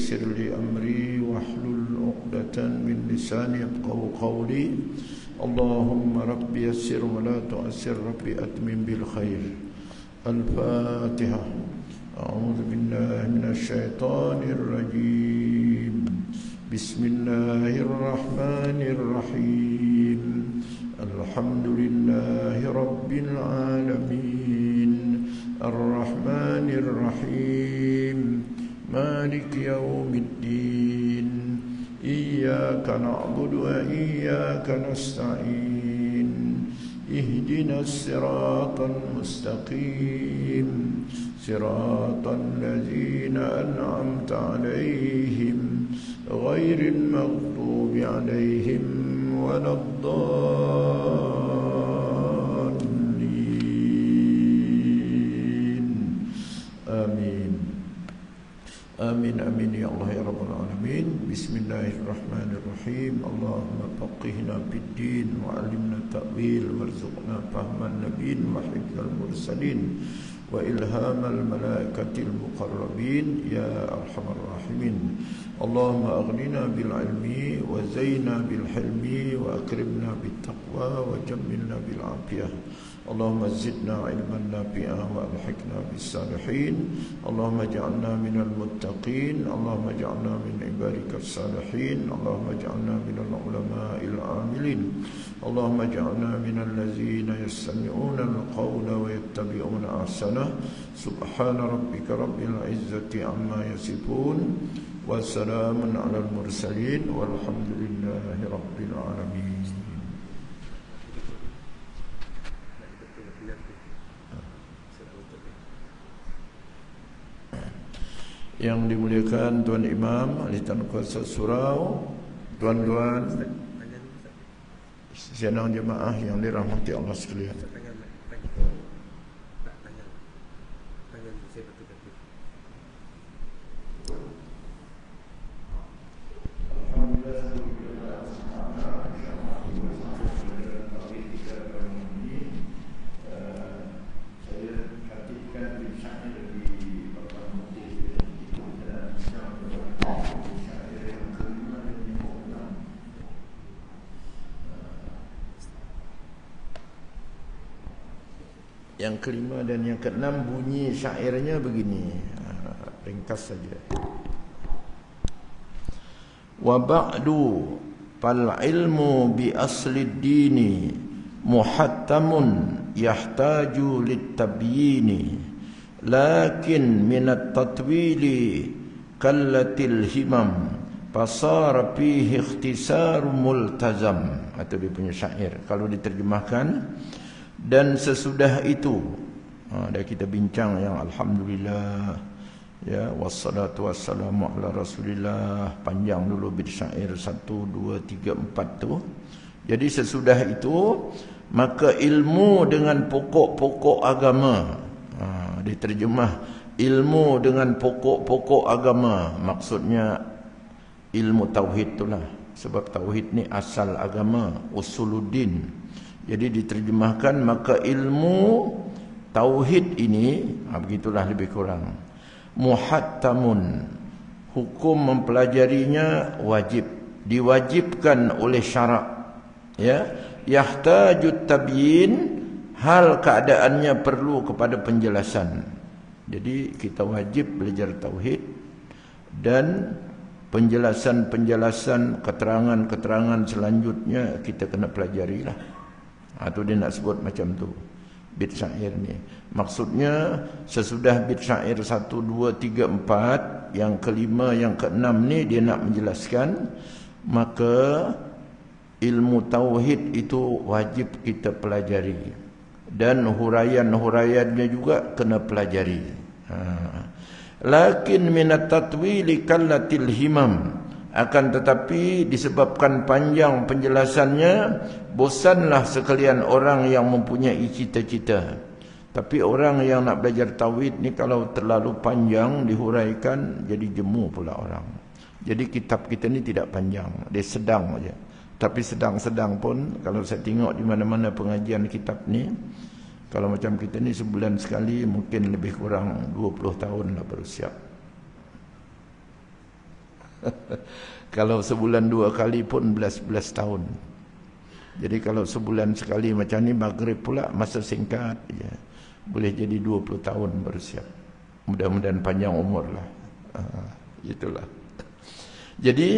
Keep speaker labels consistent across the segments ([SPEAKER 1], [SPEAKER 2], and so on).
[SPEAKER 1] ويسر لي أمري واحلل عقدة من لساني يفقهوا قولي اللهم رب يسر ولا تعسر رب أتمم بالخير. الفاتحة. أعوذ بالله من الشيطان الرجيم. بسم الله الرحمن الرحيم. الحمد لله رب العالمين الرحمن الرحيم مالك يوم الدين إياك نعبد وإياك نستعين اهدنا الصراط المستقيم صراط الذين أنعمت عليهم غير المغضوب عليهم ولا الضالين. آمين آمين آمين يا الله يا رب العالمين. بسم الله الرحمن الرحيم. اللهم فقهنا في الدين وعلمنا التأويل وارزقنا فهم النبيين وحفظ المرسلين وإلهام الملائكة المقربين يا أرحم الراحمين. اللهم أغننا بالعلم وزينا بالحلم وأكرمنا بالتقوى وجملنا بالعافية. اللهم زدنا علما نافعا وألحقنا بالصالحين. اللهم اجعلنا من المتقين. اللهم اجعلنا من عبادك الصالحين. اللهم اجعلنا من العلماء العاملين. اللهم اجعلنا من الذين يستمعون القول ويتبعون أحسنه. سبحان ربك رب العزة عما يصفون وسلام على المرسلين والحمد لله رب العالمين. Yang dimuliakan Tuan Imam Ahli Tan Kuasa Surau, tuan-tuan sidang jemaah yang dirahmati Allah sekalian. Yang kelima dan yang keenam bunyi syairnya begini, ringkas saja. Wa ba'du fal ilmu bi asli dini muhattamun yahtaju lit tabyini lakin minat tatwili kallatil himam fasara fihi ikhtisar multazam. Atau dia punya syair. Kalau diterjemahkan, dan sesudah itu dah kita bincang yang alhamdulillah ya, wassalatu wassalamu ala rasulillah, panjang dulu bait syair 1 2 3 4 tu. Jadi sesudah itu maka ilmu dengan pokok-pokok agama, diterjemah ilmu dengan pokok-pokok agama, maksudnya ilmu tauhid itulah, sebab tauhid ni asal agama, usuluddin. Jadi diterjemahkan maka ilmu tauhid ini, begitulah lebih kurang. Muhattamun, hukum mempelajarinya wajib, diwajibkan oleh syarak. Ya, yahtajut tabyin, hal keadaannya perlu kepada penjelasan. Jadi kita wajib belajar tauhid dan penjelasan-penjelasan, keterangan-keterangan selanjutnya kita kena pelajarilah. Atau dia nak sebut macam tu bait syair ni. Maksudnya sesudah bait syair 1 2 3 4, yang kelima yang keenam ni dia nak menjelaskan maka ilmu tauhid itu wajib kita pelajari dan huraian-huraiannya juga kena pelajari. Lakin minat tatwili kallatil himam, akan tetapi disebabkan panjang penjelasannya, bosanlah sekalian orang yang mempunyai cita-cita. Tapi orang yang nak belajar tauhid ni kalau terlalu panjang dihuraikan, jadi jemu pula orang. Jadi kitab kita ni tidak panjang, dia sedang saja. Tapi sedang-sedang pun, kalau saya tengok di mana-mana pengajian kitab ni, kalau macam kita ni sebulan sekali, mungkin lebih kurang 20 tahun lah baru siap. Kalau sebulan 2 kali pun 11 tahun. Jadi kalau sebulan sekali macam ni, maghrib pula masa singkat je. Boleh jadi 20 tahun bersiap. Mudah-mudahan panjang umur lah. Itulah. Jadi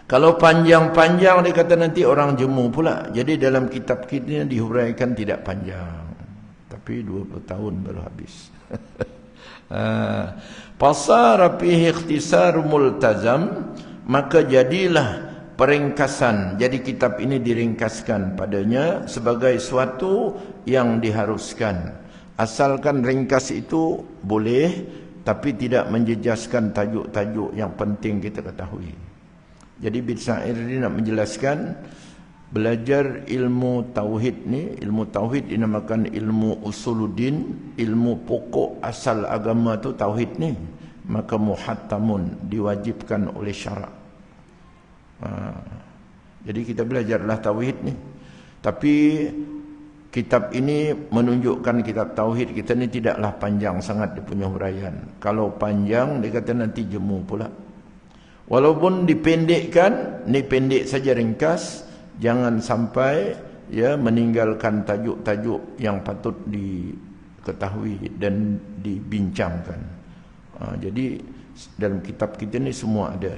[SPEAKER 1] kalau panjang-panjang dia kata nanti orang jemu pula. Jadi dalam kitab kita dihuraikan tidak panjang, tapi 20 tahun baru habis. Pasara fihi ikhtisar multazam, maka jadilah peringkasan. Jadi kitab ini diringkaskan padanya sebagai suatu yang diharuskan. Asalkan ringkas itu boleh, tapi tidak menjejaskan tajuk-tajuk yang penting kita ketahui. Jadi bin Sa'ir ini nak menjelaskan, belajar ilmu tauhid ni, ilmu tauhid dinamakan ilmu usuluddin, ilmu pokok asal agama tu tauhid ni, maka muhattamun, diwajibkan oleh syarak. Jadi kita belajarlah tauhid ni. Tapi kitab ini menunjukkan kitab tauhid kita ni tidaklah panjang sangat dia punya huraian. Kalau panjang dia kata nanti jemu pula. Walaupun dipendekkan, ni pendek saja ringkas, jangan sampai ya meninggalkan tajuk-tajuk yang patut diketahui dan dibincangkan. Jadi dalam kitab kita ni semua ada.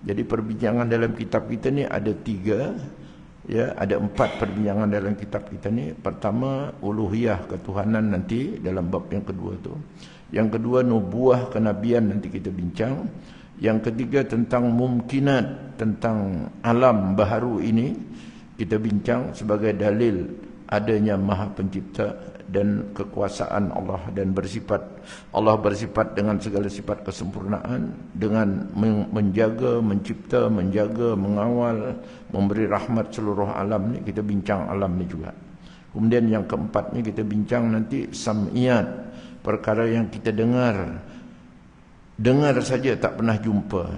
[SPEAKER 1] Jadi perbincangan dalam kitab kita ni ada 3, ya, ada 4 perbincangan dalam kitab kita ni. Pertama, uluhiyah ketuhanan nanti dalam bab yang kedua tu. Yang kedua, nubuah kenabian nanti kita bincang. Yang ketiga tentang mumkinat, tentang alam baharu ini kita bincang sebagai dalil adanya Maha Pencipta dan kekuasaan Allah, dan Allah bersifat dengan segala sifat kesempurnaan, dengan menjaga, mencipta, menjaga, mengawal, memberi rahmat seluruh alam ni. Kita bincang alam ni juga. Kemudian yang keempatnya kita bincang nanti sam'iyat, perkara yang kita dengar saja tak pernah jumpa,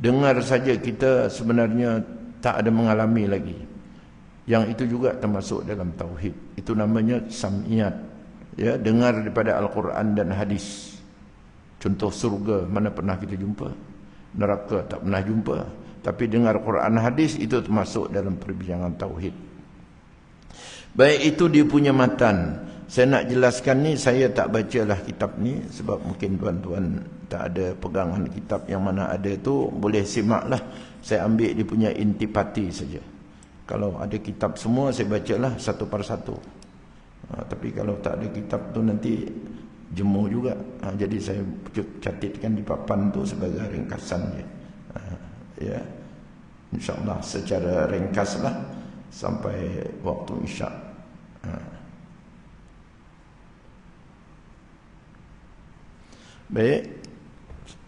[SPEAKER 1] dengar saja kita sebenarnya tak ada mengalami lagi. Yang itu juga termasuk dalam tauhid. Itu namanya sam'iyat. Ya, dengar daripada Al-Quran dan hadis. Contoh surga, mana pernah kita jumpa? Neraka tak pernah jumpa. Tapi dengar Quran hadis itu termasuk dalam perbincangan tauhid. Baik, itu dia punya matan. Saya nak jelaskan ni, saya tak bacalah kitab ni sebab mungkin tuan-tuan tak ada pegangan kitab yang mana ada tu, boleh simaklah. Saya ambil dia punya intipati saja. Kalau ada kitab semua saya bacalah satu persatu. Tapi kalau tak ada kitab tu nanti jemu juga. Jadi saya catatkan di papan tu sebagai ringkasan je. Ya. InsyaAllah secara ringkaslah sampai waktu isyak. Baik,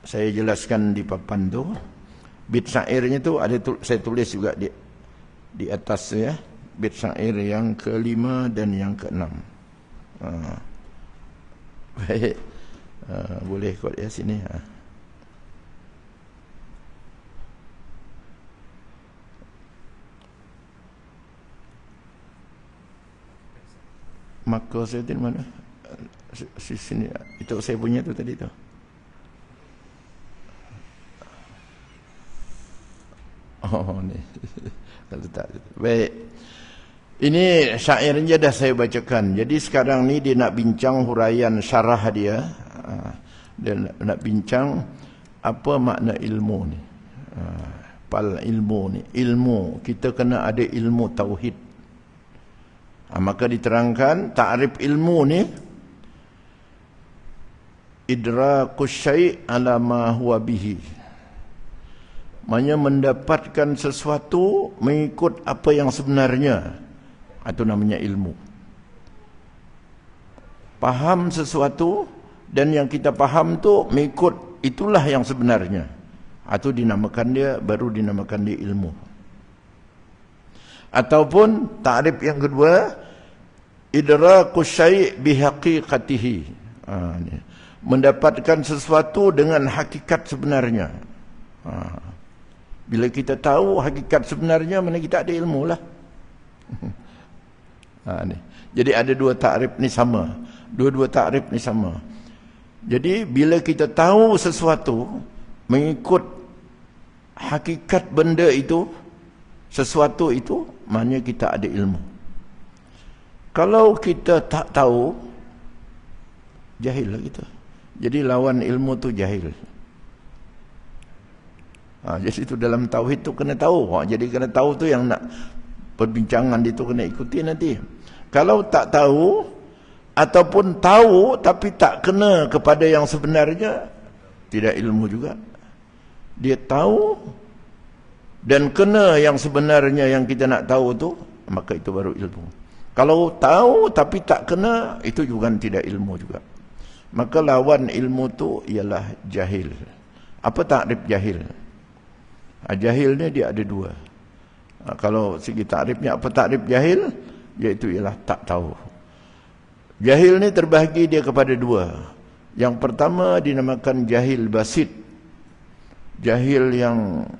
[SPEAKER 1] saya jelaskan di papan tu. Bait syairnya tu ada saya tulis juga di atas ya. Bait syair yang ke-5 dan yang ke-6. Baik, boleh kot ya sini. Maka saya di mana? Sini, itu saya punya tu tadi tu. Oh ni. Kalau tak. Baik. Ini syairnya dah saya bacakan. Jadi sekarang ni dia nak bincang huraian syarah dia. Dia nak bincang apa makna ilmu ni. Pal ilmu ni. Ilmu, kita kena ada ilmu tauhid. Maka diterangkan ta'rif ilmu ni idrakus syai' ala ma huwa bihi. Maksudnya mendapatkan sesuatu mengikut apa yang sebenarnya. Itu namanya ilmu. Faham sesuatu dan yang kita faham tu mengikut itulah yang sebenarnya. Itu dinamakan dia, baru dinamakan dia ilmu. Ataupun ta'rif yang kedua, idrakus syai' bihaqiqatihi. Mendapatkan sesuatu dengan hakikat sebenarnya. Bila kita tahu hakikat sebenarnya, mana kita ada ilmu lah. Jadi ada dua ta'rif ni sama. Dua-dua ta'rif ni sama. Jadi bila kita tahu sesuatu mengikut hakikat benda itu, sesuatu itu, maknanya kita ada ilmu. Kalau kita tak tahu, jahil lah kita. Jadi lawan ilmu tu jahil. Jadi itu dalam tauhid tu kena tahu. Jadi kena tahu tu yang nak perbincangan itu kena ikuti nanti. Kalau tak tahu ataupun tahu tapi tak kena kepada yang sebenarnya, tidak ilmu juga. Dia tahu dan kena yang sebenarnya yang kita nak tahu tu, maka itu baru ilmu. Kalau tahu tapi tak kena, itu juga tidak ilmu juga. Maka lawan ilmu tu ialah jahil. Apa takrif jahil? Jahil ni dia ada dua. Kalau segi takrifnya, apa takrif jahil? Iaitu ialah tak tahu. Jahil ni terbahagi dia kepada dua. Yang pertama dinamakan jahil basit. Jahil yang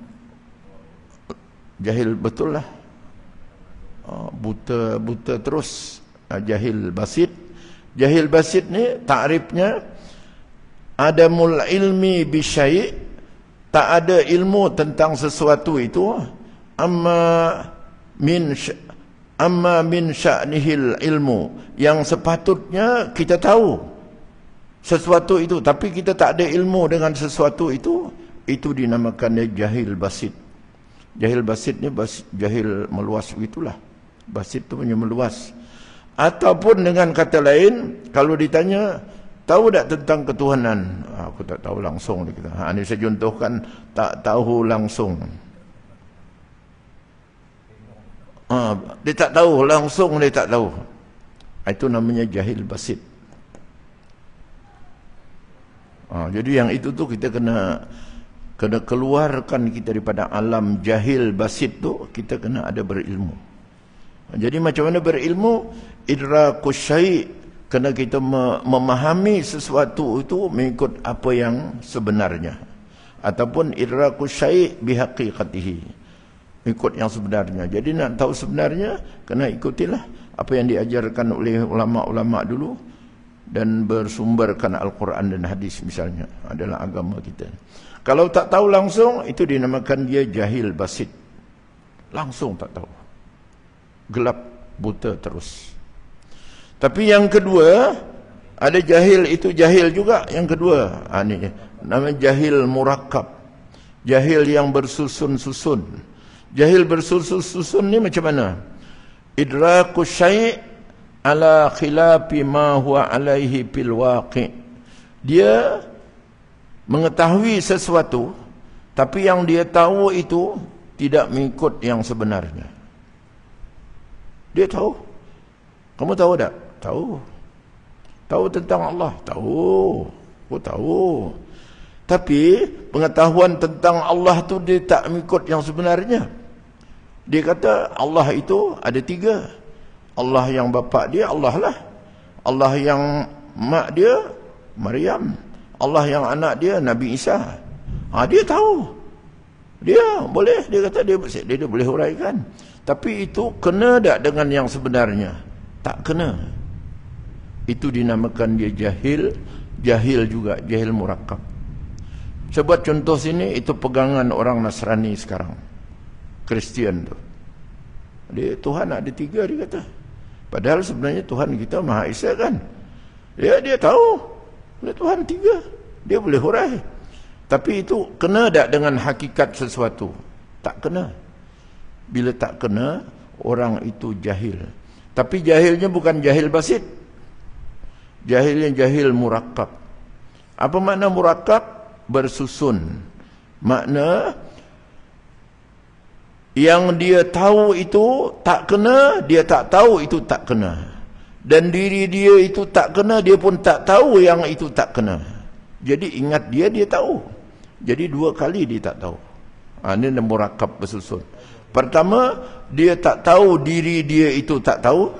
[SPEAKER 1] jahil betul lah. Buta terus. Jahil basit. Jahil basit ni takrifnya adamul ilmi bisyai', tak ada ilmu tentang sesuatu itu, amma min sya'nihil ilmu, yang sepatutnya kita tahu sesuatu itu tapi kita tak ada ilmu dengan sesuatu itu dinamakan jahil basit. Jahil basit ni jahil meluas begitulah. Basit tu punya meluas. Ataupun dengan kata lain, kalau ditanya, tahu tak tentang ketuhanan? Aku tak tahu langsung. Ini saya contohkan, tak tahu langsung. Dia tak tahu langsung, dia tak tahu. Itu namanya jahil basit. Jadi yang itu tu kita kena keluarkan kita daripada alam jahil basit tu, kita kena ada berilmu. Jadi macam mana berilmu? Idrakus syai', kena kita memahami sesuatu itu mengikut apa yang sebenarnya, ataupun idrakus syai' bihaqiqatihi, ikut yang sebenarnya. Jadi nak tahu sebenarnya, kena ikutilah apa yang diajarkan oleh ulama-ulama dulu dan bersumberkan Al-Quran dan hadis misalnya, adalah agama kita. Kalau tak tahu langsung, itu dinamakan dia jahil basit. Langsung tak tahu, gelap, buta terus. Tapi yang kedua, ada jahil, itu jahil juga yang kedua. Ini namanya jahil murakkab. Jahil yang bersusun-susun. Jahil bersusun-susun ni macam mana? Idrakus syai' ala khilafi ma huwa alaihi fil waqi'. Dia mengetahui sesuatu, tapi yang dia tahu itu tidak mengikut yang sebenarnya. Dia tahu. Kamu tahu tak? Tahu. Tahu tentang Allah? Tahu. Aku tahu. Tapi pengetahuan tentang Allah tu dia tak mengikut yang sebenarnya. Dia kata Allah itu ada tiga. Allah yang bapa dia, Allah lah. Allah yang mak dia, Maryam. Allah yang anak dia, Nabi Isa. Dia tahu. Dia boleh, dia kata dia boleh huraikan. Tapi itu kena tak dengan yang sebenarnya? Tak kena. Itu dinamakan dia jahil. Jahil juga, jahil murakkab. Saya buat contoh sini, itu pegangan orang Nasrani sekarang, Kristian tu. Dia Tuhan ada tiga, dia kata. Padahal sebenarnya Tuhan kita Maha Esa kan. Dia tahu dia Tuhan tiga, dia boleh hurai. Tapi itu kena tak dengan hakikat sesuatu? Tak kena. Bila tak kena, orang itu jahil. Tapi jahilnya bukan jahil basit. Jahilnya jahil murakkab. Apa makna murakkab? Bersusun. Makna yang dia tahu itu tak kena, dia tak tahu itu tak kena. Dan diri dia itu tak kena, dia pun tak tahu yang itu tak kena. Jadi ingat dia tahu. Jadi dua kali dia tak tahu. Ini murakkab bersusun. Pertama, dia tak tahu diri dia itu tak tahu.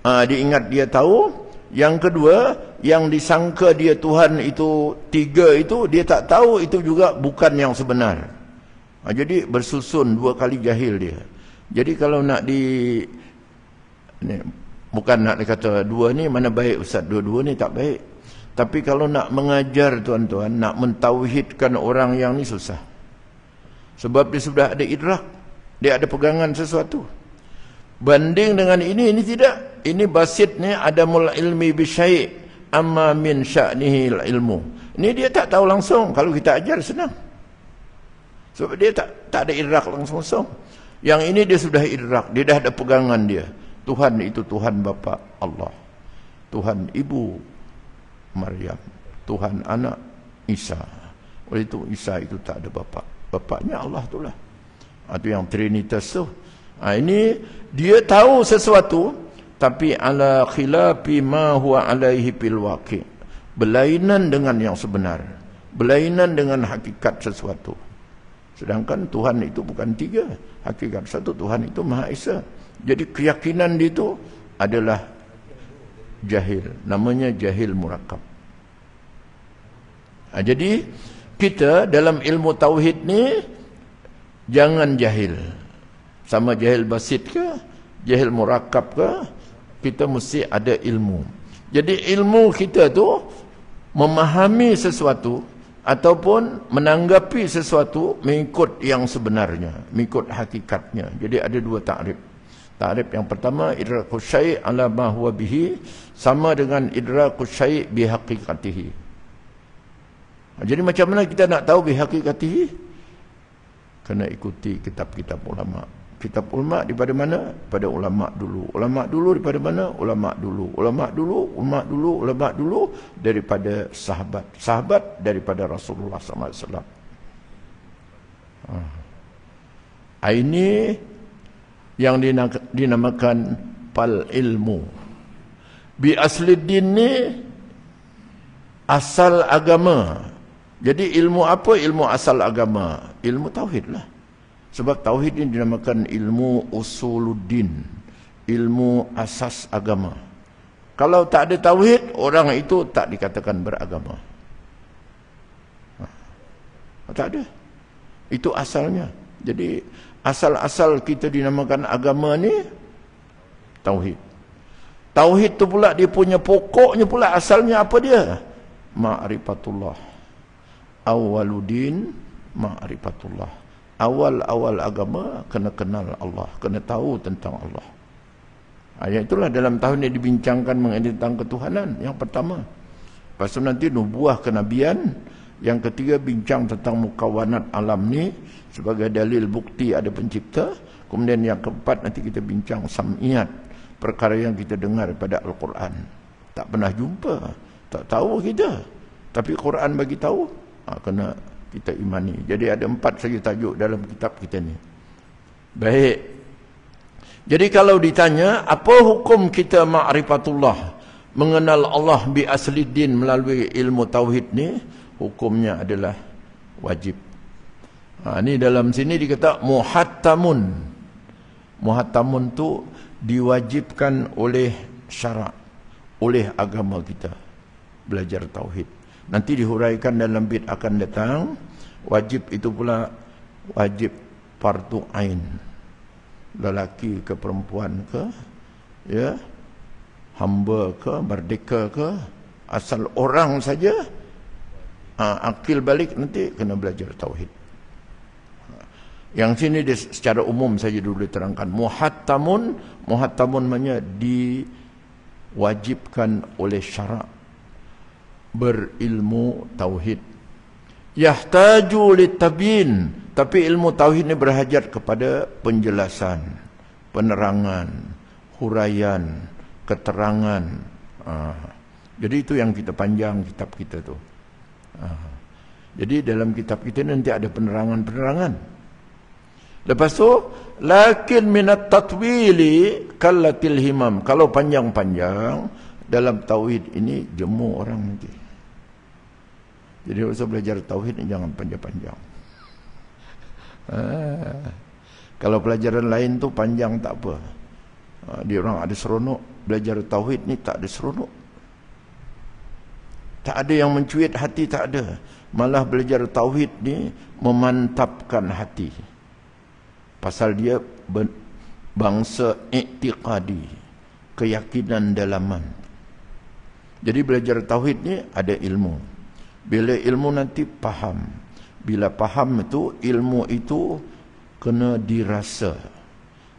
[SPEAKER 1] Dia ingat dia tahu. Yang kedua, yang disangka dia Tuhan itu tiga itu, dia tak tahu itu juga bukan yang sebenar. Jadi bersusun dua kali jahil dia. Jadi kalau nak bukan nak dikata dua ni mana baik Ustaz, dua-dua ni tak baik. Tapi kalau nak mengajar tuan-tuan, nak mentauhidkan orang yang ni susah. Sebab dia sudah ada idrak, dia ada pegangan sesuatu. Banding dengan ini tidak. Ini basit ni adamul ilmi bisyai' amma min sya'nihi ilmu. Ini dia tak tahu langsung. Kalau kita ajar senang. Sebab dia tak ada idrak langsung. Yang ini dia sudah idrak, dia dah ada pegangan dia. Tuhan itu Tuhan Bapa Allah, Tuhan Ibu Maryam, Tuhan Anak Isa. Oleh itu Isa itu tak ada bapa. Bapaknya Allah itulah. Itu yang Trinitas tu. Ini dia tahu sesuatu tapi ala khilafi ma huwa alaihi fil waqi'. Berlainan dengan yang sebenar. Berlainan dengan hakikat sesuatu. Sedangkan Tuhan itu bukan tiga. Hakikat satu, Tuhan itu Maha Esa. Jadi keyakinan dia itu adalah jahil. Namanya jahil murakab. Jadi kita dalam ilmu tauhid ni jangan jahil. Sama jahil basit ke, jahil murakab ke, kita mesti ada ilmu. Jadi ilmu kita tu memahami sesuatu ataupun menanggapi sesuatu mengikut yang sebenarnya, mengikut hakikatnya. Jadi ada dua takrif. Takrif yang pertama, idrakus syai' ala ma huwa bihi, sama dengan idrakus syai' bi haqiqatihi. Jadi macam mana kita nak tahu bi haqiqatihi? Kena ikuti kitab-kitab ulama. Kitab ulama daripada mana? Pada ulama dulu. Ulama dulu daripada mana? Ulama dulu. Ulama dulu, ulama dulu, ulama dulu daripada sahabat. Sahabat daripada Rasulullah SAW. Ini yang dinamakan pal ilmu. Bi asli din ni asal agama. Jadi ilmu apa? Ilmu asal agama. Ilmu tauhid lah. Sebab tauhid ini dinamakan ilmu usuluddin, ilmu asas agama. Kalau tak ada tauhid, orang itu tak dikatakan beragama. Tak ada. Itu asalnya. Jadi asal-asal kita dinamakan agama ni tauhid. Tauhid tu pula dia punya pokoknya pula, asalnya apa dia? Ma'rifatullah. Awwaluddin ma'rifatullah. Awal-awal agama kena kenal Allah, kena tahu tentang Allah. Ayat itulah dalam tahun ini dibincangkan mengenai tentang ketuhanan. Yang pertama. Lepas itu nanti nubuah kenabian. Yang ketiga bincang tentang mukawanat alam ni sebagai dalil bukti ada pencipta. Kemudian yang keempat nanti kita bincang sam'iyat, perkara yang kita dengar pada Al-Quran. Tak pernah jumpa, tak tahu kita. Tapi Quran bagi tahu, kena kita imani. Jadi ada 4 saja tajuk dalam kitab kita ni. Baik. Jadi kalau ditanya, apa hukum kita ma'rifatullah, mengenal Allah bi asli din melalui ilmu tauhid ni, hukumnya adalah wajib. Ni dalam sini dikata muhattamun. Muhattamun tu diwajibkan oleh syarak, oleh agama kita. Belajar tauhid. Nanti dihuraikan dalam bait akan datang. Wajib itu pula wajib fardu ain. Lelaki ke perempuan ke, ya, hamba ke, merdeka ke, asal orang saja, akil balik nanti kena belajar tauhid. Yang sini dia secara umum saja dulu diterangkan. Muhattamun maknanya diwajibkan oleh syarak. Berilmu tauhid. Yahtaju litabyin, tapi ilmu tauhid ni berhajat kepada penjelasan, penerangan, huraian, keterangan. Jadi itu yang kita panjang kitab kita tu. Jadi dalam kitab kita nanti ada penerangan-penerangan. Lepas tu, lakin minat tatwili kallatil himam. Kalau panjang-panjang dalam tauhid ini jemu orang nanti. Jadi usah belajar tauhid ni jangan panjang-panjang. Kalau pelajaran lain tu panjang tak apa. Dia orang ada seronok. Belajar tauhid ni tak ada seronok. Tak ada yang mencuit hati, tak ada. Malah belajar tauhid ni memantapkan hati. Pasal dia bangsa i'tiqadi, keyakinan dalaman. Jadi belajar tauhid ni ada ilmu. Bila ilmu nanti faham. Bila faham itu, ilmu itu kena dirasa.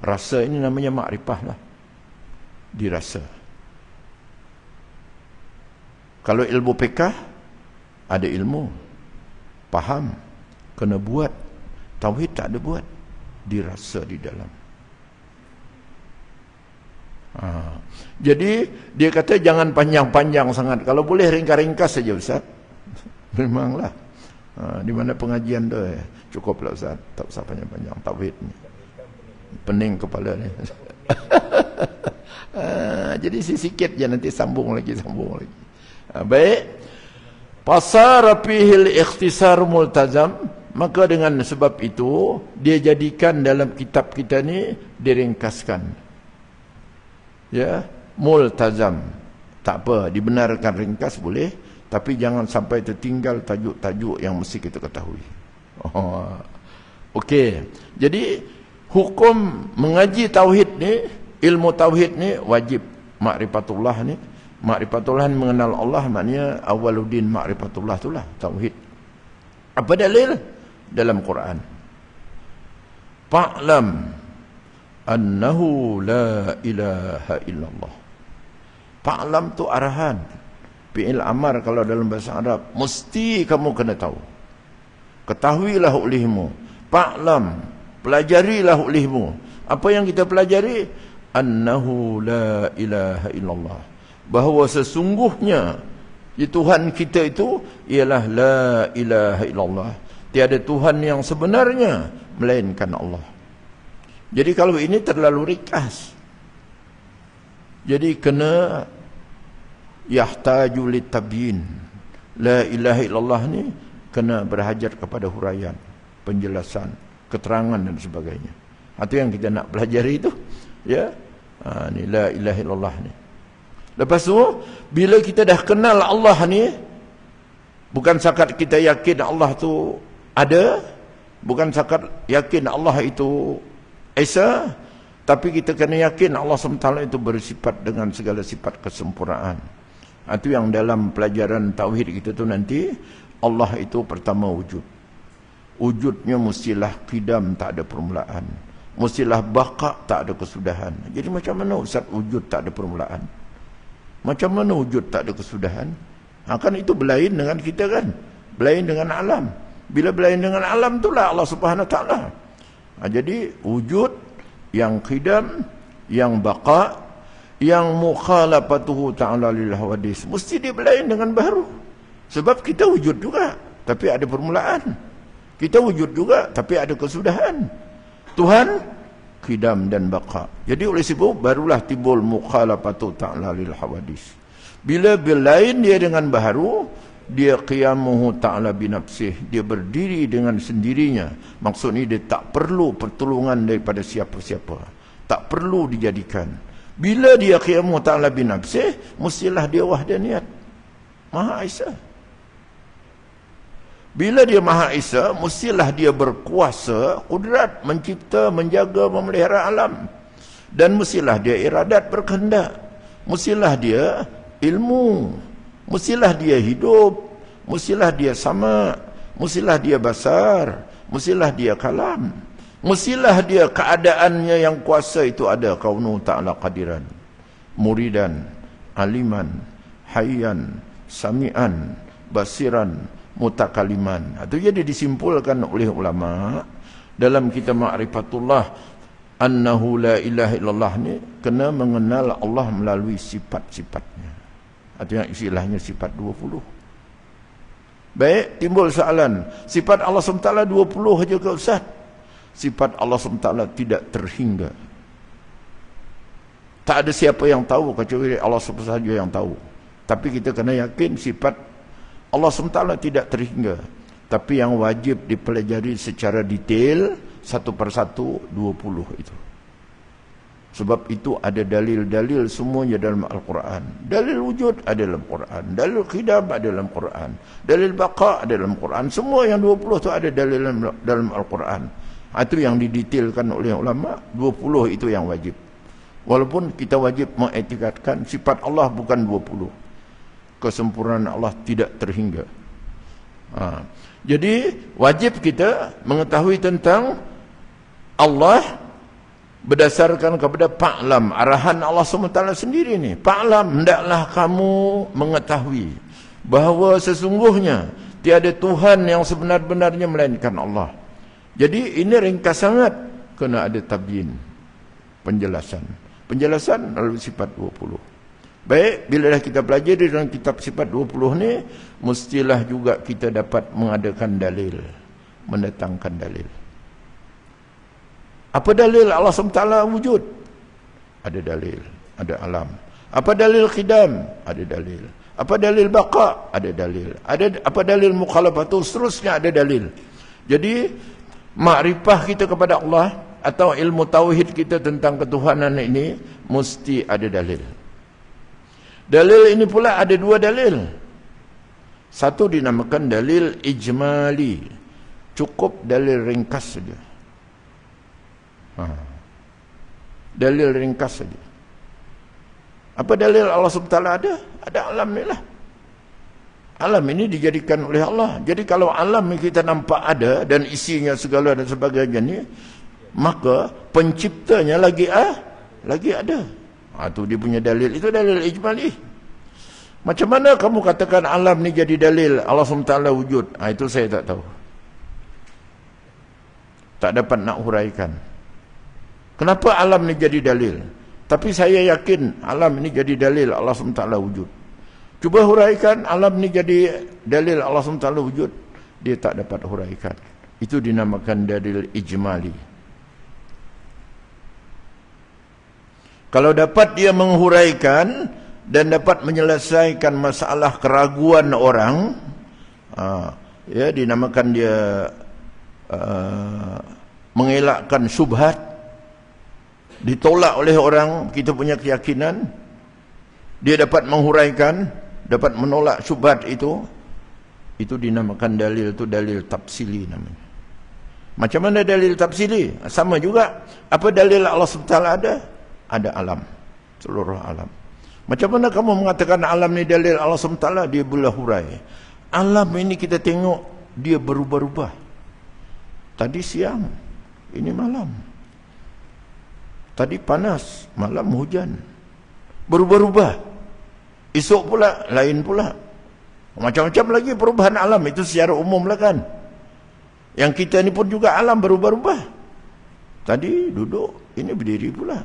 [SPEAKER 1] Rasa ini namanya makrifah lah. Dirasa. Kalau ilmu fiqh, ada ilmu. Faham. Kena buat. Tauhid tak ada buat. Dirasa di dalam. Jadi, dia kata jangan panjang-panjang sangat. Kalau boleh ringkas-ringkas saja Ustaz. Memanglah. Di mana pengajian tu cukuplah Ustaz. Tak usah panjang-panjang. Tauhid ni. Pening kepala ni. Jadi sikit je nanti sambung lagi. Baik. Pasara fihil ikhtisar multazam. Maka dengan sebab itu dia jadikan dalam kitab kita ni diringkaskan. Ya, multazam. Tak apa, dibenarkan ringkas boleh, tapi jangan sampai tertinggal tajuk-tajuk yang mesti kita ketahui. Okey. Jadi hukum mengaji tauhid ni, ilmu tauhid ni wajib makrifatullah ni. Makrifatullah mengenal Allah maknanya awaluddin makrifatullah itulah tauhid. Apa dalil? Dalam Quran. Fa'lam annahu la ilaha illallah. Fa'lam tu arahan. Fi'il amar kalau dalam bahasa Arab. Mesti kamu kena tahu. Ketahuilah olehmu. Fa'lam. Pelajarilah olehmu. Apa yang kita pelajari? Annahu la ilaha illallah. Bahawa sesungguhnya Tuhan kita itu ialah la ilaha illallah. Tiada Tuhan yang sebenarnya melainkan Allah. Jadi kalau ini terlalu ringkas. Jadi kena yahtaju litabyin. La ilaha illallah ni kena berhajat kepada huraian, penjelasan, keterangan dan sebagainya. Itu yang kita nak pelajari itu. Ya. Ni la ilaha illallah ni. Lepas tu bila kita dah kenal Allah ni, bukan sakat kita yakin Allah tu ada, bukan sakat yakin Allah itu Esa, tapi kita kena yakin Allah SWT itu bersifat dengan segala sifat kesempurnaan. Itu yang dalam pelajaran tauhid kita tu nanti, Allah itu pertama wujud. Wujudnya mestilah qidam, tak ada permulaan. Mestilah baqa, tak ada kesudahan. Jadi macam mana Ustaz wujud tak ada permulaan? Macam mana wujud tak ada kesudahan? Kan itu berlain dengan kita kan? Berlain dengan alam. Bila berlain dengan alam itulah Allah Subhanahu Wa Taala. Jadi wujud yang qidam, yang baqa, yang mukhalafatuhu ta'ala lil hawadis, mesti dia berlain dengan baru. Sebab kita wujud juga, tapi ada permulaan. Kita wujud juga, tapi ada kesudahan. Tuhan qidam dan baqa. Jadi oleh sebab barulah timbul mukhalafatuhu ta'ala lil hawadis. Bila berlain dia dengan baru, dia qiyamuhu ta'ala binafsih, dia berdiri dengan sendirinya. Maksudnya dia tak perlu pertolongan daripada siapa-siapa, tak perlu dijadikan. Bila dia qiyamuhu ta'ala binafsih, mestilah dia wahdaniyat, Maha Esa. Bila dia Maha Esa, mestilah dia berkuasa, kudrat, mencipta, menjaga, memelihara alam. Dan mestilah dia iradat, berkehendak. Mestilah dia ilmu. Mestilah dia hidup, mestilah dia sama, mestilah dia basar, mestilah dia kalam, mestilah dia keadaannya yang kuasa itu ada. Kaunu ta'ala qadiran, muridan, aliman, hayyan, sami'an, basiran, mutakaliman. Itu jadi disimpulkan oleh ulama dalam kitab Ma'rifatullah, annahu la ilaha illallah ni kena mengenal Allah melalui sifat-sifatnya. Itu yang istilahnya sifat 20. Baik, timbul soalan. Sifat Allah SWT 20 saja ke Ustaz? Sifat Allah SWT tidak terhingga. Tak ada siapa yang tahu kecuali Allah saja yang tahu. Tapi kita kena yakin sifat Allah SWT tidak terhingga. Tapi yang wajib dipelajari secara detail, satu persatu 20 itu. Sebab itu ada dalil-dalil semuanya dalam Al-Quran. Dalil wujud ada dalam Quran. Dalil qidam ada dalam Quran. Dalil baqa ada dalam Quran. Semua yang 20 itu ada dalil dalam Al-Quran. Itu yang didetailkan oleh ulama. 20 itu yang wajib. Walaupun kita wajib mengiktikadkan sifat Allah bukan 20. Kesempurnaan Allah tidak terhingga. Jadi wajib kita mengetahui tentang Allah berdasarkan kepada fa'lam, arahan Allah SWT sendiri ni. Fa'lam, hendaklah kamu mengetahui bahawa sesungguhnya tiada Tuhan yang sebenar-benarnya melainkan Allah. Jadi ini ringkas sangat, kena ada tabyin, penjelasan. Penjelasan melalui sifat 20. Baik, bila dah kita pelajari dalam kitab sifat 20 ni, mestilah juga kita dapat mengadakan dalil, mendatangkan dalil. Apa dalil Allah SWT wujud? Ada dalil, ada alam. Apa dalil khidam? Ada dalil. Apa dalil baqa? Ada dalil. Apa dalil mukhalafatul? Seterusnya ada dalil. Jadi makrifah kita kepada Allah atau ilmu tauhid kita tentang ketuhanan ini mesti ada dalil. Dalil ini pula ada dua dalil. Satu dinamakan dalil ijmali. Cukup dalil ringkas saja. Dalil ringkas saja. Apa dalil Allah SWT ada? Ada alam ni lah. Alam ini dijadikan oleh Allah. Jadi kalau alam yang kita nampak ada dan isinya segala dan sebagainya ni, maka penciptanya lagi ada. Itu dia punya dalil. Itu dalil ijmali. Macam mana kamu katakan alam ni jadi dalil Allah SWT wujud? Itu saya tak tahu. Tak dapat nak huraikan. Kenapa alam ni jadi dalil? Tapi saya yakin alam ini jadi dalil Allah SWT wujud. Cuba huraikan alam ni jadi dalil Allah SWT wujud. Dia tak dapat huraikan. Itu dinamakan dalil ijmali. Kalau dapat dia menghuraikan dan dapat menyelesaikan masalah keraguan orang, ya, dinamakan dia mengelakkan syubhat, ditolak oleh orang kita punya keyakinan, dia dapat menghuraikan, dapat menolak syubhat itu dinamakan dalil, itu dalil tafsili namanya. Macam mana dalil tafsili? Sama juga. Apa dalil Allah SWT ada? Ada alam, seluruh alam. Macam mana kamu mengatakan alam ni dalil Allah SWT? Dia boleh hurai. Alam ini kita tengok dia berubah-ubah. Tadi siang, ini malam. Tadi panas, malam hujan. Berubah-ubah. Esok pula, lain pula. Macam-macam lagi perubahan alam. Itu secara umum lah kan. Yang kita ni pun juga alam berubah-ubah. Tadi duduk, ini berdiri pula.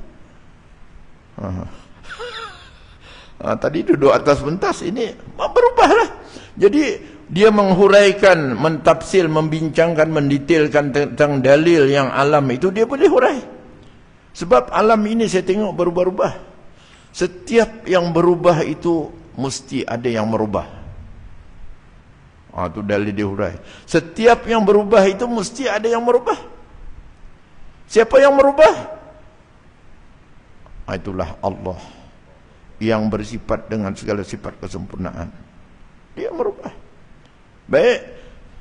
[SPEAKER 1] Tadi duduk atas pentas, ini berubahlah. Jadi dia menghuraikan, mentafsir, membincangkan, mendetailkan tentang dalil yang alam itu, dia boleh hurai. Sebab alam ini saya tengok berubah-ubah. Setiap yang berubah itu mesti ada yang merubah. Itu dalil dia hurai. Setiap yang berubah itu mesti ada yang merubah. Siapa yang merubah? Itulah Allah yang bersifat dengan segala sifat kesempurnaan. Dia merubah. Baik,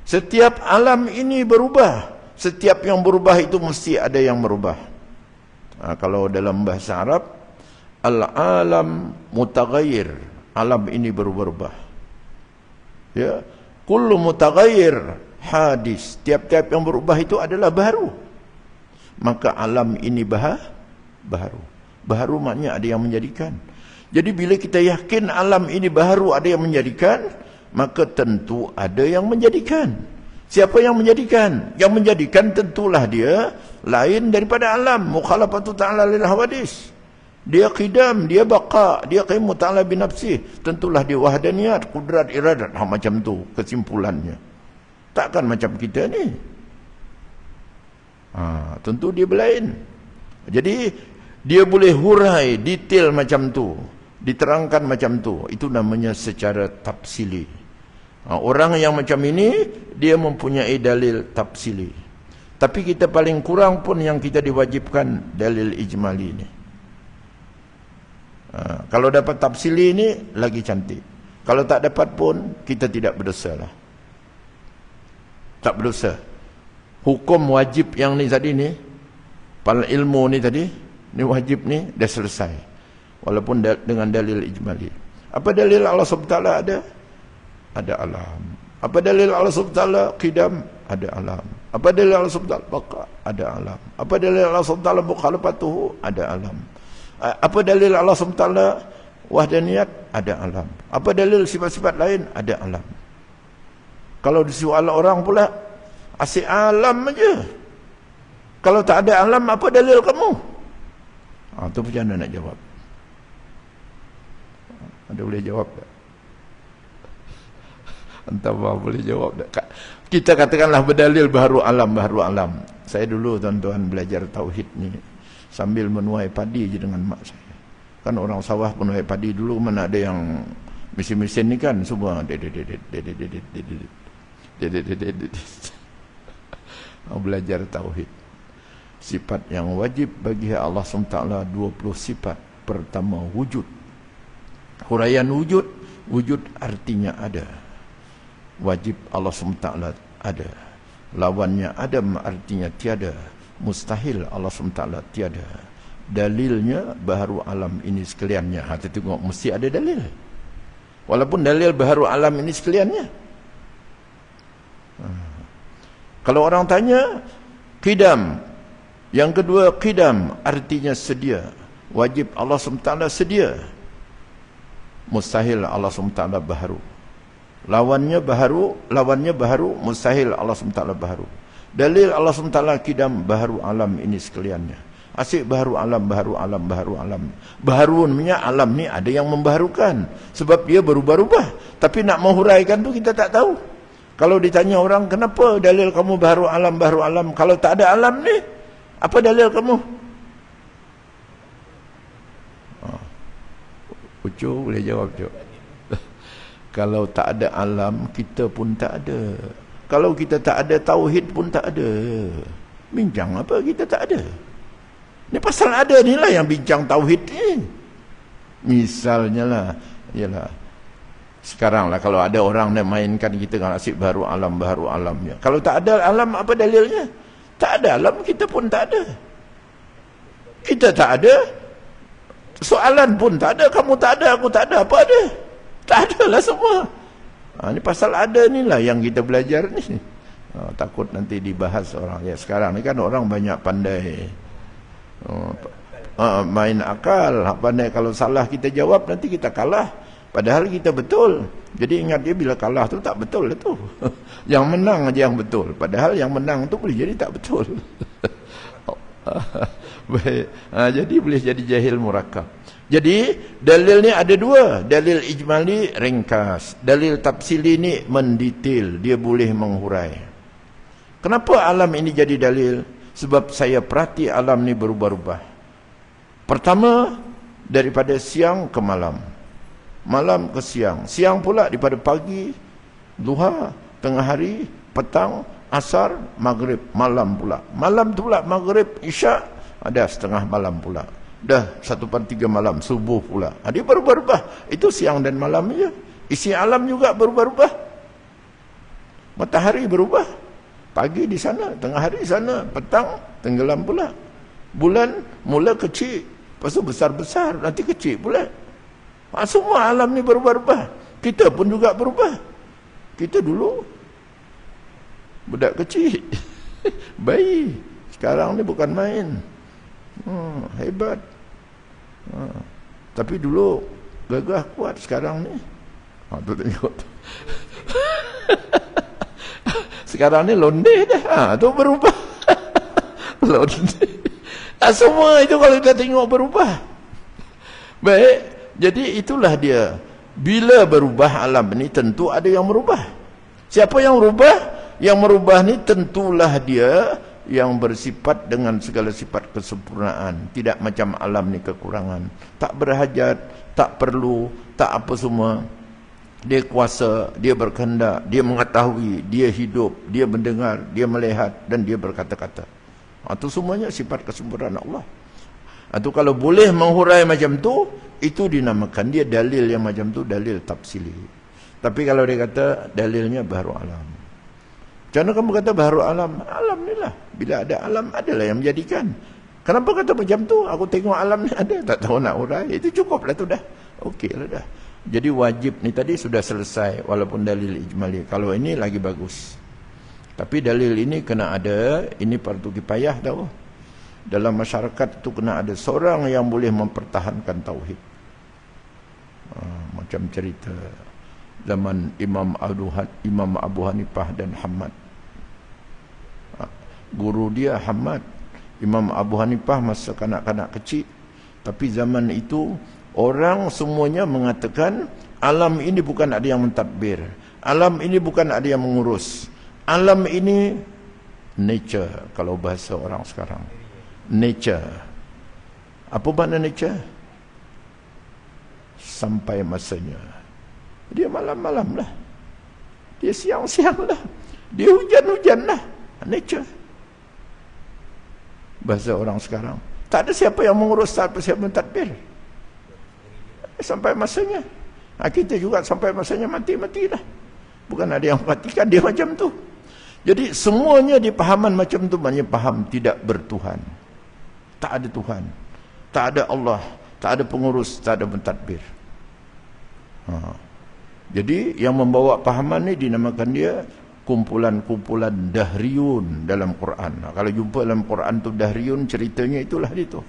[SPEAKER 1] setiap alam ini berubah. Setiap yang berubah itu mesti ada yang merubah. Kalau dalam bahasa Arab, al-alam mutaghayyir, alam ini berubah-ubah. Ya, kullu mutaghayyir hadis, tiap-tiap yang berubah itu adalah baru. Maka alam ini baru. Baru maknanya ada yang menjadikan. Jadi bila kita yakin alam ini baru, ada yang menjadikan, maka tentu ada yang menjadikan. Siapa yang menjadikan? Yang menjadikan tentulah dia lain daripada alam. Mukhalafatu ta'ala lil hawadis. Dia qidam, dia baqa, dia qimu ta'ala binafsih. Tentulah dia wahdaniyat, kudrat, iradat. Macam tu kesimpulannya. Takkan macam kita ni. Tentu dia berlain. Jadi dia boleh hurai detail macam tu, diterangkan macam tu. Itu namanya secara tafsili. Orang yang macam ini, dia mempunyai dalil tafsili. Tapi kita paling kurang pun yang kita diwajibkan dalil ijmali ini. Kalau dapat tafsili ini, lagi cantik. Kalau tak dapat pun, kita tidak berdosa lah. Tak berdosa. Hukum wajib yang ni tadi ni, pal ilmu ni tadi, ni wajib ni, dah selesai. Walaupun dengan dalil ijmali. Apa dalil Allah SWT ada? Ada alam. Apa dalil Allah SWT qidam? Ada alam. Apa dalil Allah SWT baqa? Ada alam. Apa dalil Allah SWT mukhalafatuhu? Ada alam. Apa dalil Allah SWT wahdaniyat? Ada alam. Apa dalil sifat-sifat lain? Ada alam. Kalau disoal orang pula, asyik alam aja. Kalau tak ada alam, apa dalil kamu? Itu macam mana nak jawab? Anda boleh jawab tak? Entah apa boleh jawab tak? Kita katakanlah berdalil baharu alam, baharu alam. Saya dulu tuan-tuan belajar tauhid ni sambil menuai padi je dengan mak saya. Kan orang sawah menuai padi dulu, mana ada yang mesin-mesin ni kan, semua belajar tauhid. Sifat yang wajib bagi Allah SWT 20 sifat. Pertama, wujud. Huraian wujud. Wujud artinya ada. Wajib Allah SWT ada. Lawannya adam artinya tiada. Mustahil Allah SWT tiada. Dalilnya baharu alam ini sekaliannya. Kita tengok mesti ada dalil. Walaupun dalil baharu alam ini sekaliannya. Kalau orang tanya qidam, yang kedua qidam artinya sedia. Wajib Allah SWT sedia. Mustahil Allah SWT baharu. Lawannya baharu, mustahil Allah SWT baharu. Dalil Allah SWT qidam baharu alam ini sekaliannya. Asyik baharu alam, baharu alam, baharu alam. Baharunya alam ni ada yang membaharukan. Sebab dia berubah-ubah. Tapi nak menghuraikan tu kita tak tahu. Kalau ditanya orang, kenapa dalil kamu baharu alam, baharu alam? Kalau tak ada alam ni, apa dalil kamu? Ucu boleh jawab, Cuk. Kalau tak ada alam, kita pun tak ada. Kalau kita tak ada tauhid pun tak ada. Bincang apa kita tak ada? Ni pasal ada ni lah yang bincang tauhid ni. Misalnya lah, ialah sekarang lah kalau ada orang yang mainkan kita kan asyik baharu alam ya. Kalau tak ada alam, apa dalilnya? Tak ada alam, kita pun tak ada. Kita tak ada, soalan pun tak ada, kamu tak ada, aku tak ada, apa ada? Tak ada lah semua. Ini pasal ada ni lah yang kita belajar ni. Takut nanti dibahas orang. Ya sekarang ni kan orang banyak pandai main akal. Pandai kalau salah kita jawab, nanti kita kalah. Padahal kita betul. Jadi ingat dia bila kalah tu tak betul lah tu. Yang menang aja yang betul. Padahal yang menang tu boleh jadi tak betul. Baik. Jadi boleh jadi jahil murakab. Jadi dalil ni ada dua. Dalil ijmali ringkas. Dalil tafsili ni mendetail. Dia boleh menghurai. Kenapa alam ini jadi dalil? Sebab saya perhati alam ni berubah-ubah. Pertama, daripada siang ke malam. Malam ke siang. Siang pula daripada pagi, duha, tengah hari, petang, asar, maghrib, malam pula. Malam tu pula maghrib, isyak, ada setengah malam pula. Dah 1/3 malam, subuh pula. Dia berubah-ubah. Itu siang dan malam je. Isi alam juga berubah-ubah. Matahari berubah. Pagi di sana, tengah hari di sana, petang, tenggelam pula. Bulan mula kecil, lepas tu besar-besar, nanti kecil pula. Semua alam ni berubah-ubah. Kita pun juga berubah. Kita dulu budak kecil, bayi. Sekarang ni bukan main. Hebat. Tapi dulu gagah kuat. Sekarang ni tu tengok tu. Sekarang ni londe dah. Tu berubah. Londe. Semua itu kalau kita tengok berubah. Baik. Jadi itulah dia. Bila berubah alam ni tentu ada yang merubah. Siapa yang merubah? Yang merubah ni tentulah dia yang bersifat dengan segala sifat kesempurnaan. Tidak macam alam ni kekurangan. Tak berhajat, tak perlu, tak apa semua. Dia kuasa, dia berkehendak, dia mengetahui, dia hidup, dia mendengar, dia melihat dan dia berkata-kata. Itu semuanya sifat kesempurnaan Allah. Itu kalau boleh menghurai macam tu, itu dinamakan dia dalil yang macam tu, dalil tafsili. Tapi kalau dia kata dalilnya baharu alam. Macam mana kamu kata baharu alam? Alam ni lah. Bila ada alam, adalah yang menjadikan. Kenapa kata macam tu? Aku tengok alam ni ada, tak tahu nak hurai. Itu cukup lah tu dah. Okey lah dah. Jadi wajib ni tadi sudah selesai walaupun dalil ijmali. Kalau ini lagi bagus. Tapi dalil ini kena ada, ini fardu kifayah tahu. Dalam masyarakat itu kena ada seorang yang boleh mempertahankan tauhid. Macam cerita zaman Imam Abu Hanifah dan Hamad. Guru dia Hamad. Imam Abu Hanifah masa kanak-kanak kecil. Tapi zaman itu orang semuanya mengatakan alam ini bukan ada yang mentadbir. Alam ini bukan ada yang mengurus. Alam ini nature kalau bahasa orang sekarang. Nature. Apa makna nature? Sampai masanya. Dia malam-malam lah. Dia siang-siang lah. Dia hujan-hujan lah. Nature. Bahasa orang sekarang. Tak ada siapa yang mengurus, tak ada siapa yang mentadbir. Sampai masanya. Kita juga sampai masanya mati-matilah. Bukan ada yang matikan dia macam tu. Jadi semuanya di pahaman macam tu, maknanya faham tidak bertuhan. Tak ada Tuhan. Tak ada Allah. Tak ada pengurus. Tak ada pentadbir. Jadi yang membawa pahaman ni dinamakan dia kumpulan-kumpulan dahriyun dalam Quran. Kalau jumpa dalam Quran tu dahriyun, ceritanya itulah itu.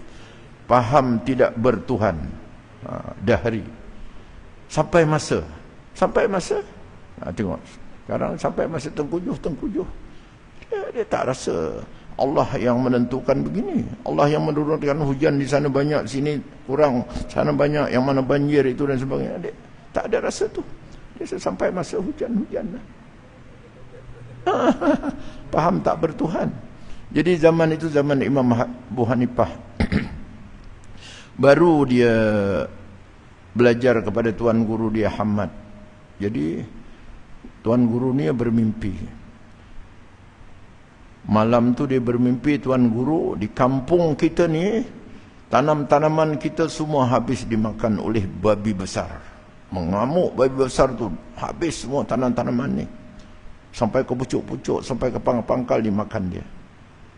[SPEAKER 1] Faham tidak bertuhan. Dahri. Sampai masa. Tengok. Sekarang sampai masa tengkujuh. Dia tak rasa Allah yang menentukan begini. Allah yang menurunkan hujan di sana banyak, sini kurang, sana banyak, yang mana banjir itu dan sebagainya. Dia tak ada rasa tu. Dia sampai masa hujan-hujan lah. Faham tak bertuhan. Jadi zaman itu zaman Imam Abu Hanifah. Baru dia belajar kepada tuan guru dia Hamad. Jadi tuan guru ni bermimpi. Malam tu dia bermimpi, tuan guru, di kampung kita ni tanam-tanaman kita semua habis dimakan oleh babi besar. Mengamuk babi besar tu, habis semua tanam-tanaman ni. Sampai ke pucuk-pucuk, sampai ke pangkal dimakan dia.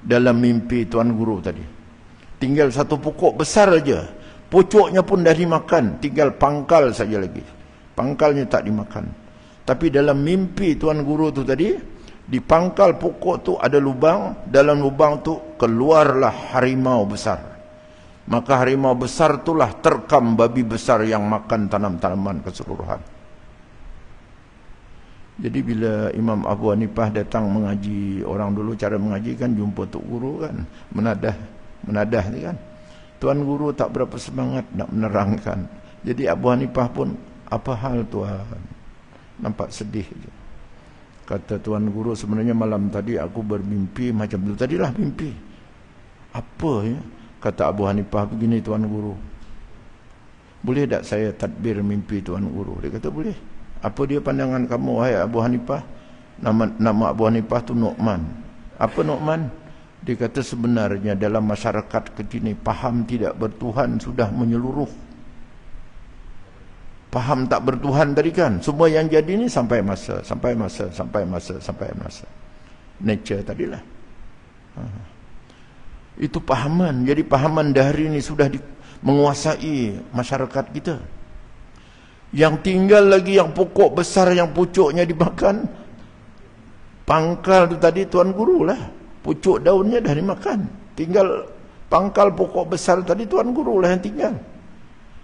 [SPEAKER 1] Dalam mimpi tuan guru tadi. Tinggal satu pokok besar aja. Pucuknya pun dah dimakan, tinggal pangkal saja lagi. Pangkalnya tak dimakan. Tapi dalam mimpi tuan guru tu tadi, di pangkal pokok tu ada lubang, dalam lubang tu keluarlah harimau besar. Maka harimau besar itulah terkam babi besar yang makan tanam-tanaman keseluruhan. Jadi bila Imam Abu Hanifah datang mengaji, orang dulu cara mengaji kan jumpa tok guru kan, menadah ni kan. Tuan guru tak berapa semangat nak menerangkan. Jadi Abu Hanifah pun, apa hal tuan? Nampak sedih je. Kata tuan guru, sebenarnya malam tadi aku bermimpi macam tu. Tadilah mimpi. Apa ya? Kata Abu Hanifah, begini tuan guru. Boleh tak saya tadbir mimpi tuan guru? Dia kata boleh. Apa dia pandangan kamu wahai Abu Hanifah? Nama Abu Hanifah tu Nu'man. Apa Nu'man? Dia kata sebenarnya dalam masyarakat kini faham tidak bertuhan sudah menyeluruh. Faham tak bertuhan tadi kan, semua yang jadi ni sampai masa. Nature tadilah. Itu pahaman. Jadi pahaman dahri ni sudah menguasai masyarakat kita. Yang tinggal lagi yang pokok besar yang pucuknya dimakan, pangkal tu tadi tuan guru lah. Pucuk daunnya dah dimakan. Tinggal pangkal pokok besar tadi tuan guru lah yang tinggal.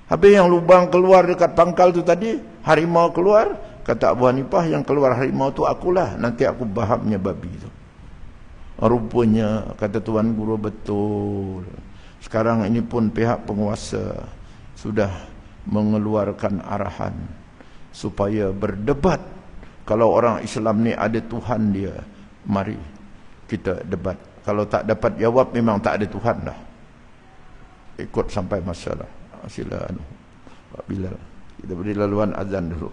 [SPEAKER 1] Habis yang lubang keluar dekat pangkal tu tadi, harimau keluar. Kata Abu Hanifah, yang keluar harimau tu akulah. Nanti aku bahamnya babi tu. Rupanya, kata tuan guru, betul. Sekarang ini pun pihak penguasa sudah mengeluarkan arahan supaya berdebat. Kalau orang Islam ni ada Tuhan dia, mari kita debat. Kalau tak dapat jawab, memang tak ada Tuhan dah. Ikut sampai masa lah. Sila Pak Bilal, kita beri laluan azan dulu.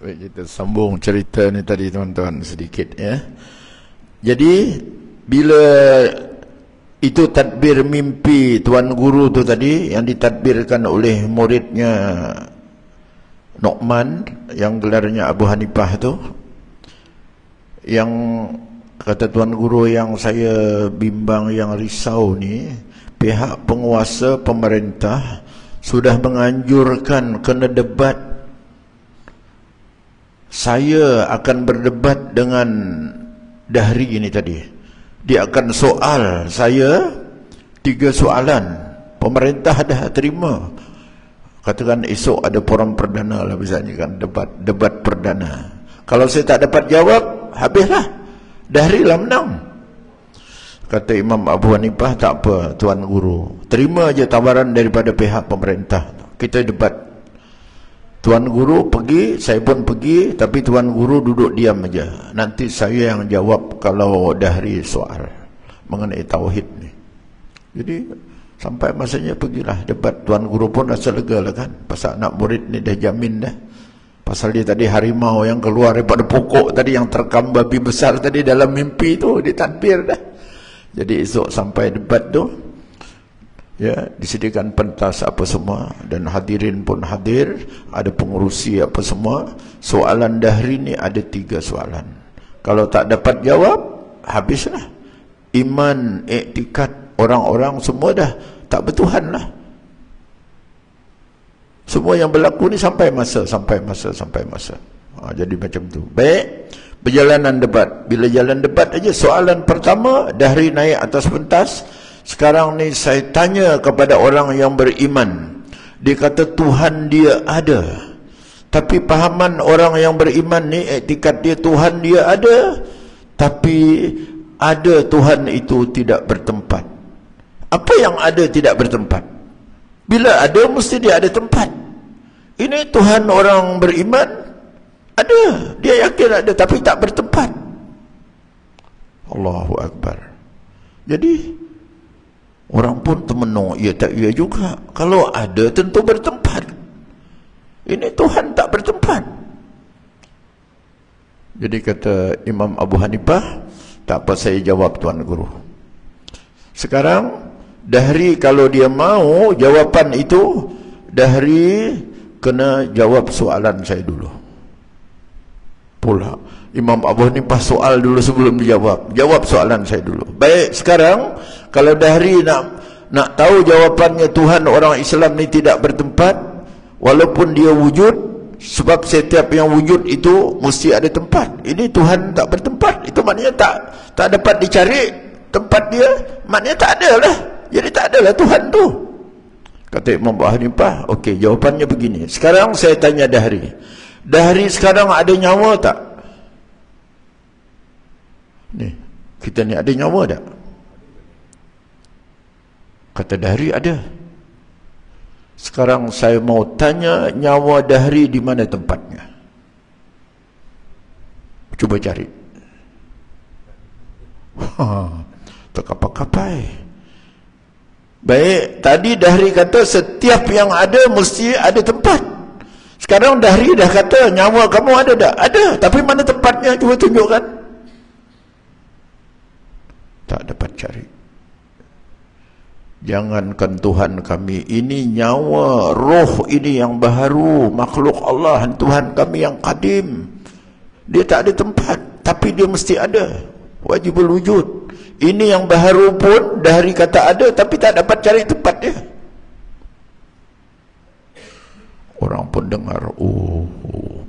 [SPEAKER 1] Baik, kita sambung cerita ni tadi tuan-tuan sedikit ya. Jadi bila itu tadbir mimpi tuan guru tu tadi yang ditadbirkan oleh muridnya Nu'man yang gelarnya Abu Hanifah tu, yang kata tuan guru yang saya bimbang, yang risau ni, pihak penguasa pemerintah sudah menganjurkan kena debat. Saya akan berdebat dengan Dahri ini tadi. Dia akan soal saya 3 soalan. Pemerintah dah terima. Katakan esok ada forum perdana lah misalnya kan, debat perdana. Kalau saya tak dapat jawab, habislah. Dahri lah menang. Kata Imam Abu Hanifah, tak apa tuan guru, terima je tawaran daripada pihak pemerintah, kita debat. Tuan guru pergi, saya pun pergi, tapi tuan guru duduk diam aja. Nanti saya yang jawab kalau Dahri soal mengenai tauhid ni. Jadi sampai masanya pergilah debat. Tuan guru pun rasa lega lah kan, pasal anak murid ni dah jamin dah. Pasal dia tadi harimau yang keluar daripada pokok tadi, yang terkam babi besar tadi dalam mimpi tu, dia tadbir dah. Jadi esok sampai debat tu, ya, disediakan pentas apa semua, dan hadirin pun hadir, ada pengurusi apa semua. Soalan Dahri ni ada 3 soalan. Kalau tak dapat jawab, habislah. Iman, iktikad orang-orang semua dah tak bertuhan lah. Semua yang berlaku ni sampai masa. Jadi macam tu. Baik, perjalanan debat. Bila jalan debat aja, soalan pertama Dahri naik atas pentas. Sekarang ni saya tanya kepada orang yang beriman. Dia kata Tuhan dia ada. Tapi pahaman orang yang beriman ni, iktikad dia Tuhan dia ada, tapi ada Tuhan itu tidak bertempat. Apa yang ada tidak bertempat? Bila ada, mesti dia ada tempat. Ini Tuhan orang beriman ada. Dia yakin ada, tapi tak bertempat. Allahu Akbar. Jadi orang pun termenung, ya tak ya juga. Kalau ada tentu bertempat. Ini Tuhan tak bertempat. Jadi kata Imam Abu Hanifah, tak apa saya jawab tuan guru. Sekarang Dahri kalau dia mau jawapan itu, Dahri kena jawab soalan saya dulu. Pula Imam Abu Hanifah soal dulu sebelum dijawab. Jawab soalan saya dulu. Baik, sekarang kalau Dahri nak tahu jawapannya Tuhan orang Islam ni tidak bertempat, walaupun dia wujud, sebab setiap yang wujud itu mesti ada tempat. Ini Tuhan tak bertempat, itu maknanya tak dapat dicari tempat dia, maknanya tak ada lah. Jadi tak adalah Tuhan tu. Kata Imam Abu Hanifah, okey, jawapannya begini. Sekarang saya tanya Dahri. Dahri sekarang ada nyawa tak? Ni, kita ni ada nyawa tak? Kata Dahri ada. Sekarang saya mau tanya, nyawa Dahri di mana tempatnya? Cuba cari. Terkapai-kapai. Baik, tadi Dahri kata setiap yang ada mesti ada tempat. Sekarang Dahri dah kata nyawa kamu ada tak? Ada, tapi mana tempatnya? Cuba tunjukkan. Tak dapat cari. Jangankan Tuhan kami, ini nyawa, roh ini yang baharu, makhluk Allah, Tuhan kami yang kadim, dia tak ada tempat, tapi dia mesti ada, wajibul wujud. Ini yang baharu pun Dahri kata ada, tapi tak dapat cari tempat dia. Orang pun dengar, oh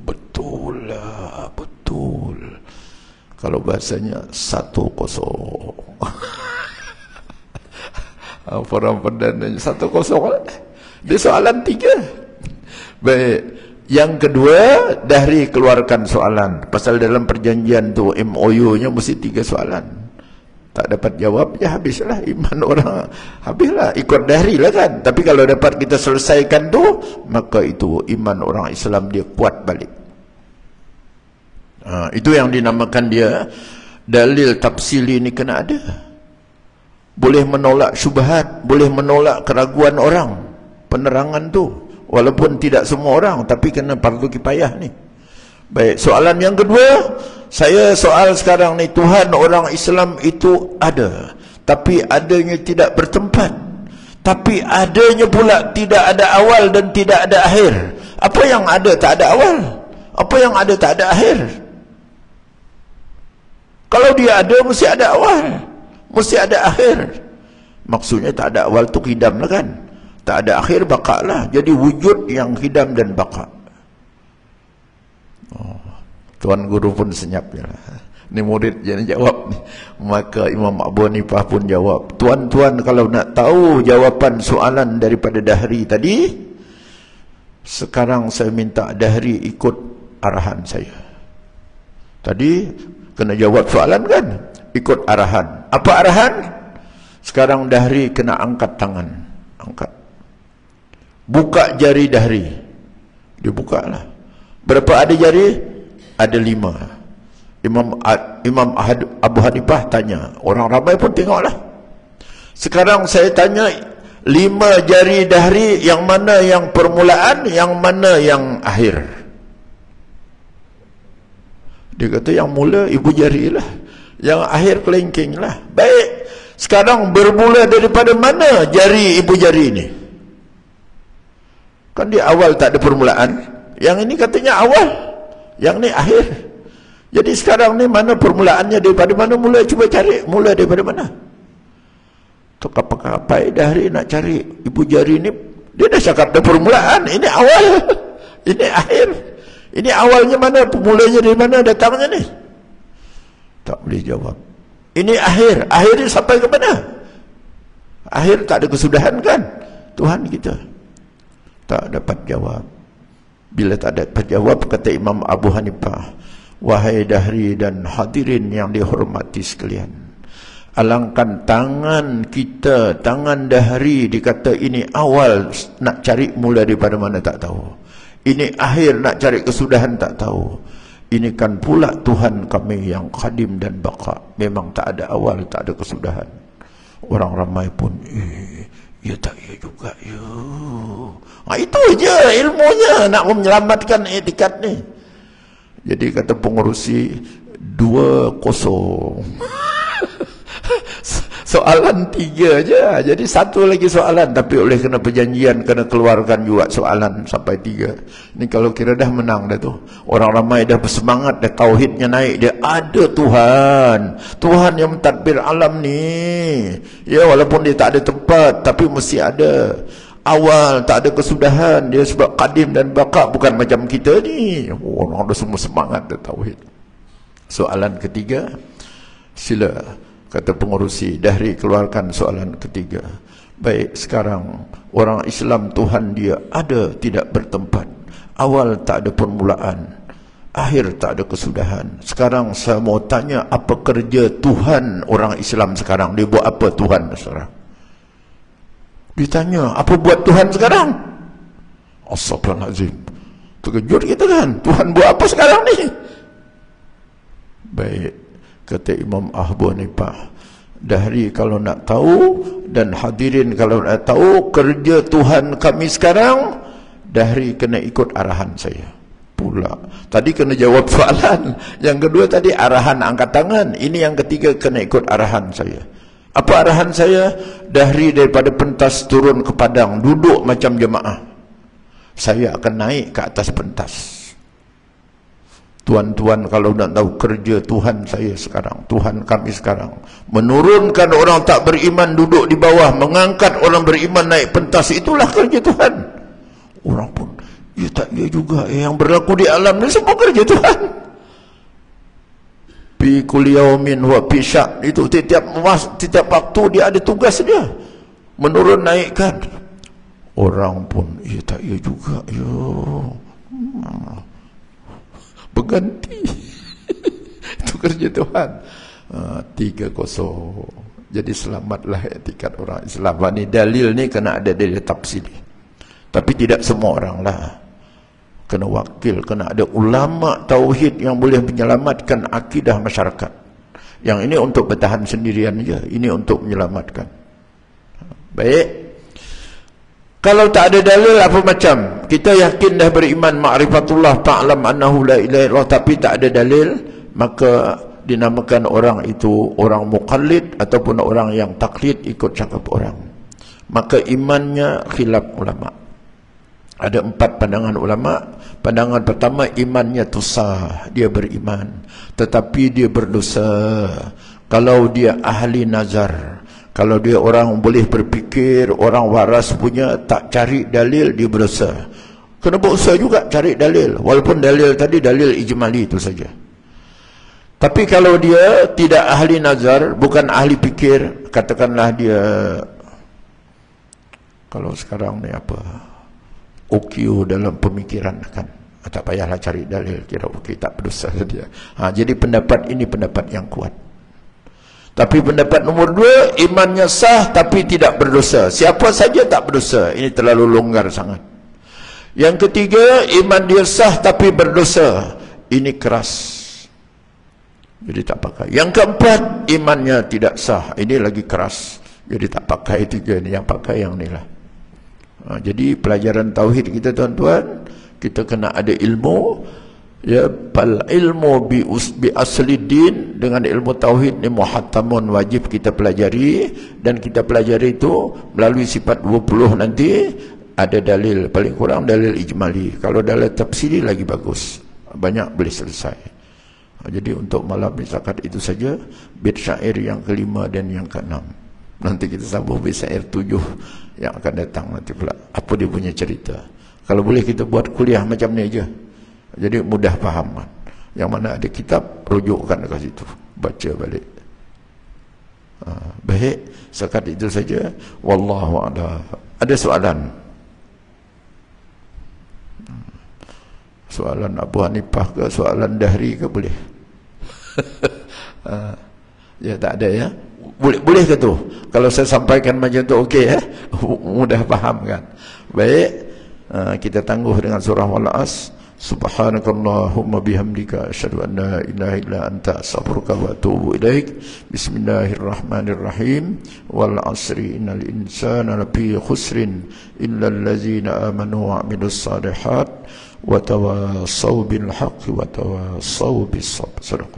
[SPEAKER 1] betul lah, betul. Kalau bahasanya 1-0. Forum perdana 1-0. Dia soalan 3. Baik. Yang kedua, Dahri keluarkan soalan. Pasal dalam perjanjian tu MOU-nya mesti 3 soalan. Tak dapat jawab, ya habislah iman orang. Habislah, ikut Dahri lah kan. Tapi kalau dapat kita selesaikan tu, maka itu iman orang Islam dia kuat balik. Itu yang dinamakan dia dalil tafsili ni kena ada. Boleh menolak syubhat, boleh menolak keraguan orang, penerangan tu, walaupun tidak semua orang, tapi kena fardu kifayah ni. Baik, soalan yang kedua, saya soal sekarang ni, Tuhan orang Islam itu ada, tapi adanya tidak bertempat, tapi adanya pula tidak ada awal dan tidak ada akhir. Apa yang ada tak ada awal? Apa yang ada tak ada akhir? Kalau dia ada, mesti ada awal, mesti ada akhir. Maksudnya tak ada awal tu hidam lah kan, tak ada akhir baka lah. Jadi wujud yang hidam dan baka. Tuan guru pun senyap je lah. Ni murid je nak jawab ni. Maka Imam Abu Hanifah pun jawab, tuan-tuan kalau nak tahu jawapan soalan daripada Dahri tadi, sekarang saya minta Dahri ikut arahan saya. Tadi kena jawab soalan kan, ikut arahan. Apa arahan? Sekarang Dahri kena angkat tangan. Angkat. Buka jari Dahri. Dia buka lah. Berapa ada jari? Ada 5. Imam Abu Hanifah tanya. Orang ramai pun tengoklah. Sekarang saya tanya, 5 jari Dahri, yang mana yang permulaan, yang mana yang akhir? Dia kata yang mula ibu jari lah, yang akhir kelingking lah. Baik, sekarang bermula daripada mana jari ibu jari ini? Kan di awal tak ada permulaan. Yang ini katanya awal, yang ni akhir. Jadi sekarang ni mana permulaannya, daripada mana mula? Cuba cari mula daripada mana. Tu kapai Dahri nak cari ibu jari ni, dia dah cakap dah permulaan. Ini awal, ini akhir. Ini awalnya mana, mulanya dari mana, datangnya ni? Tak boleh jawab. Ini akhir. Akhirnya sampai ke mana? Akhir tak ada kesudahan kan? Tuhan kita tak dapat jawab. Bila tak dapat jawab, kata Imam Abu Hanifah, wahai Dahri dan hadirin yang dihormati sekalian, alangkan tangan kita, tangan Dahri dikata ini awal, nak cari mula daripada mana tak tahu. Ini akhir, nak cari kesudahan tak tahu. Ini kan pula Tuhan kami yang qadim dan baqa, memang tak ada awal, tak ada kesudahan. Orang ramai pun, ya tak ya juga ya. Itu je ilmunya nak menyelamatkan etikat ni. Jadi kata pengurusi 2-0. Soalan 3 je. Jadi satu lagi soalan, tapi oleh kena perjanjian kena keluarkan juga soalan sampai 3. Ni kalau kira dah menang dah tu. Orang ramai dah bersemangat, dah tauhidnya naik, dia ada Tuhan. Tuhan yang mentadbir alam ni. Ya, walaupun dia tak ada tempat, tapi mesti ada awal, tak ada kesudahan. Dia sebab qadim dan baqa, bukan macam kita ni. Orang dah semua semangat dah tauhid. Soalan ketiga, sila. Kata pengurusi, Dahri keluarkan soalan ketiga. Baik, sekarang orang Islam Tuhan dia ada, tidak bertempat. Awal tak ada permulaan, akhir tak ada kesudahan. Sekarang saya mau tanya, apa kerja Tuhan orang Islam sekarang? Dia buat apa Tuhan sekarang? Ditanya, apa buat Tuhan sekarang? Astagfirullahaladzim. Terkejut kita kan, Tuhan buat apa sekarang ni? Baik, kata Imam Abu Hanifah, Dahri kalau nak tahu dan hadirin kalau nak tahu kerja Tuhan kami sekarang, Dahri kena ikut arahan saya pula. Tadi kena jawab soalan, yang kedua tadi arahan angkat tangan, ini yang ketiga kena ikut arahan saya. Apa arahan saya? Dahri daripada pentas turun ke padang, duduk macam jemaah. Saya akan naik ke atas pentas. Tuan-tuan kalau nak tahu kerja Tuhan saya sekarang, Tuhan kami sekarang, menurunkan orang tak beriman duduk di bawah, mengangkat orang beriman naik pentas, itulah kerja Tuhan. Orang pun, ya tak ya juga, yang berlaku di alam ni semua kerja Tuhan. Fi kulli yaumin wa fi sya'n, itu setiap waktu dia ada tugas dia, menurun naikkan. Orang pun, ya tak ya juga ya. Berganti. Itu kerja Tuhan. 3-0. Jadi selamatlah etikat orang Islam. Ini dalil ni kena ada dari tafsir. Tapi tidak semua orang lah. Kena wakil, kena ada ulama tauhid yang boleh menyelamatkan akidah masyarakat. Yang ini untuk bertahan sendirian je, ini untuk menyelamatkan. Baik. Kalau tak ada dalil apa macam? Kita yakin dah beriman ma'rifatullah ta'lam annahu la ilaha illallah, tapi tak ada dalil, maka dinamakan orang itu orang muqallid ataupun orang yang taklid, ikut cakap orang. Maka imannya khilaf ulama. Ada 4 pandangan ulama. Pandangan pertama, imannya tu sah, dia beriman, tetapi dia berdosa. Kalau dia ahli nazar, kalau dia orang boleh berfikir, orang waras punya, tak cari dalil, dia berdosa. Kena berusaha juga cari dalil, walaupun dalil tadi dalil ijmali itu saja. Tapi kalau dia tidak ahli nazar, bukan ahli fikir, katakanlah dia, kalau sekarang ni apa, OQ dalam pemikiran, kan tak payahlah cari dalil, kira okey, tak berdosa dia. Jadi pendapat ini pendapat yang kuat. Tapi pendapat nomor 2, imannya sah tapi tidak berdosa. Siapa saja tak berdosa. Ini terlalu longgar sangat. Yang ketiga, iman dia sah tapi berdosa. Ini keras, jadi tak pakai. Yang keempat, imannya tidak sah. Ini lagi keras, jadi tak pakai. 3 ni, yang pakai yang ni lah. Jadi pelajaran tauhid kita, tuan-tuan, kita kena ada ilmu. Ya, bal ilmu bi asli din, dengan ilmu tauhid ni muhattamun, wajib kita pelajari. Dan kita pelajari itu melalui sifat 20 nanti. Ada dalil, paling kurang dalil ijmali. Kalau dalil tafsiri lagi bagus, banyak boleh selesai. Jadi untuk malam ni setakat itu saja. Bait syair yang ke-5 dan yang ke-6. Nanti kita sambung bait syair 7 yang akan datang nanti pula, apa dia punya cerita. Kalau boleh kita buat kuliah macam ni aja, jadi mudah faham. Yang mana ada kitab, rujukkan ke situ, baca balik. Baik, setakat itu saja. Wallahu a'lam. Ada soalan? Soalan Abu Hanifah ke, soalan Dahri ke, boleh? Ya, tak ada ya. Boleh ke tu? Kalau saya sampaikan macam tu, okey ya? Mudah faham kan? Baik, kita tangguh dengan surah Wal-As. Subhanakallahumma bihamdika asyhadu an la ilaha illa anta astaghfiruka wa atubu ilaik. Bismillahirrahmanirrahim. Wal 'asri innal insana lafi khusrin illa allazina amanu wa 'amilus salihat wa tawassaw bil haqqi wa tawassaw bis sabr.